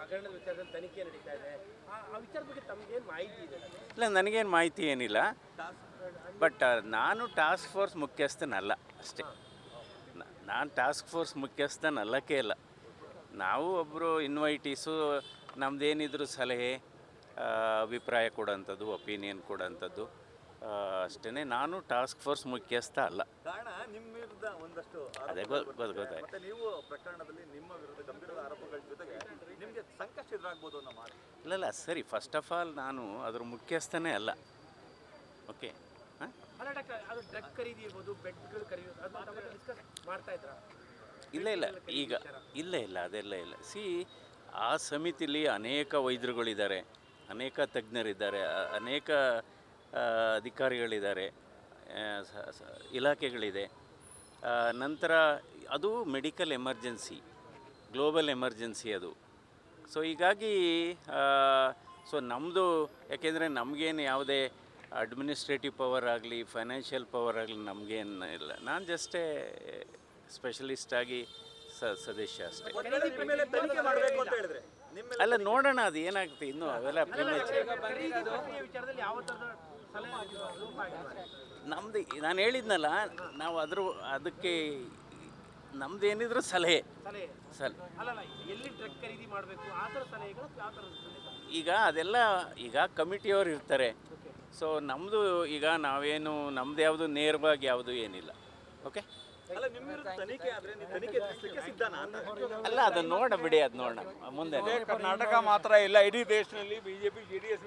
ಹಗರಣದ ವಿಚಾರದಲ್ಲಿ ತನಿಖೆ ನಡೀತಾ ಇದೆ. ಆ ವಿಚಾರದ ಬಗ್ಗೆ ತಮಗೇನು ಮಾಹಿತಿ ಇದೆ? ಇಲ್ಲ, ನನಗೇನು ಮಾಹಿತಿ ಏನಿಲ್ಲ. ಬಟ್ ನಾನು ಟಾಸ್ಕ್ ಫೋರ್ಸ್ ಮುಖ್ಯಸ್ಥನಲ್ಲ ಅಷ್ಟೇ. ನಾನು ಟಾಸ್ಕ್ ಫೋರ್ಸ್ ಮುಖ್ಯಸ್ಥನಲ್ಲಕ್ಕೆ ಇಲ್ಲ. ನಾವು ಒಬ್ಬರು ಇನ್ವೈಟೀಸು, ನಮ್ಮದೇನಿದ್ರು ಸಲಹೆ, ಅಭಿಪ್ರಾಯ ಕೊಡೋಂಥದ್ದು, ಒಪಿನಿಯನ್ ಕೊಡೋಂಥದ್ದು ಅಷ್ಟೇ. ನಾನು ಟಾಸ್ಕ್ ಫೋರ್ಸ್ ಮುಖ್ಯಸ್ಥ ಅಲ್ಲ. ಕಾರಣ ನಿಮ್ಮ ವಿರುದ್ಧ ಒಂದಷ್ಟು ಅದೇ ಗೊತ್ತಾಯ್ತು. ಮತ್ತೆ ನೀವು ಪ್ರಕರಣದಲ್ಲಿ ನಿಮ್ಮ ವಿರುದ್ಧ ಗಂಭೀರ ಆರೋಪಗಳ ಜೊತೆಗೆ ನಿಮಗೆ ಸಂಕಷ್ಟ ಎದುರಾಗ್ಬೋದು ಅನ್ನೋ ಮಾತು. ಇಲ್ಲ ಸರಿ, ಫಸ್ಟ್ ಆಫ್ ಆಲ್ ನಾನು ಅದ್ರ ಮುಖ್ಯಸ್ಥನೇ ಅಲ್ಲ. ಓಕೆ. ಅಲ್ಲ ಡಾಕ್ಟರ್, ಅದು ಡ್ರಗ್ ಖರೀದಿ ಇರ್ಬೋದು, ಬೆಡ್ಗಳು ಖರೀದಿ, ಅದು ಡಿಸ್ಕಸ್ ಮಾಡ್ತಾ ಇದ್ರಾ? ಇಲ್ಲ ಅದೆಲ್ಲ ಇಲ್ಲ. ಆ ಸಮಿತಿಲಿ ಅನೇಕ ವೈದ್ಯರುಗಳಿದ್ದಾರೆ, ಅನೇಕ ತಜ್ಞರಿದ್ದಾರೆ, ಅನೇಕ ಅಧಿಕಾರಿಗಳಿದ್ದಾರೆ, ಇಲಾಖೆಗಳಿದೆ. ನಂತರ ಅದು ಮೆಡಿಕಲ್ ಎಮರ್ಜೆನ್ಸಿ, ಗ್ಲೋಬಲ್ ಎಮರ್ಜೆನ್ಸಿ ಅದು. ಸೊ ಹೀಗಾಗಿ ನಮ್ಮದು, ಯಾಕೆಂದರೆ ನಮಗೇನು ಯಾವುದೇ ಅಡ್ಮಿನಿಸ್ಟ್ರೇಟಿವ್ ಪವರ್ ಆಗಲಿ, ಫೈನಾನ್ಷಿಯಲ್ ಪವರ್ ಆಗಲಿ ನಮಗೇನು ಇಲ್ಲ. ನಾನು ಜಸ್ಟೇ ಸ್ಪೆಷಲಿಸ್ಟಾಗಿ ಸದಸ್ಯ ಅಷ್ಟೇ. ಅಲ್ಲ, ನೋಡೋಣ ಅದು ಏನಾಗುತ್ತೆ ಇನ್ನೂ. ಅವೆಲ್ಲ ವಿಚಾರದಲ್ಲಿ ಯಾವ ಥರದ ನಮ್ಮದು ನಾನು ಹೇಳಿದ್ನಲ್ಲ, ನಾವು ಅದಕ್ಕೆ ನಮ್ಮದೇನಿದ್ರು ಸಲಹೆ. ಅಲ್ಲಲ್ಲ, ಎಲ್ಲಿ ಡ್ರಗ್ ಖರೀದಿ ಮಾಡಬೇಕು ಆ ಥರ ಸಲಹೆಗಳು, ಯಾವ ಥರದ ಸಲಹೆ? ಈಗ ಅದೆಲ್ಲ ಕಮಿಟಿಯವರು ಇರ್ತಾರೆ. ಸೊ ನಮ್ಮದು ನಾವೇನು ನಮ್ದು ಯಾವುದು ನೇರವಾಗಿ ಯಾವುದು ಏನಿಲ್ಲ. ಓಕೆ. ಅಲ್ಲ, ನಿಮ್ಮ ವಿರುದ್ಧ ತನಿಖೆ ಆದ್ರೆ ನೀವು ತನಿಖೆ ಎದುರಿಸಲಿಕ್ಕೆ ಸಿದ್ಧನಾ ಅಂತ? ಅಲ್ಲ, ಅದನ್ನು ನೋಡೋಣ ಬಿಡಿ, ಅದು ನೋಡೋಣ ಮುಂದೆ. ಕರ್ನಾಟಕ ಮಾತ್ರ ಇಲ್ಲ, ಇಡೀ ದೇಶದಲ್ಲಿ ಬಿಜೆಪಿ JDS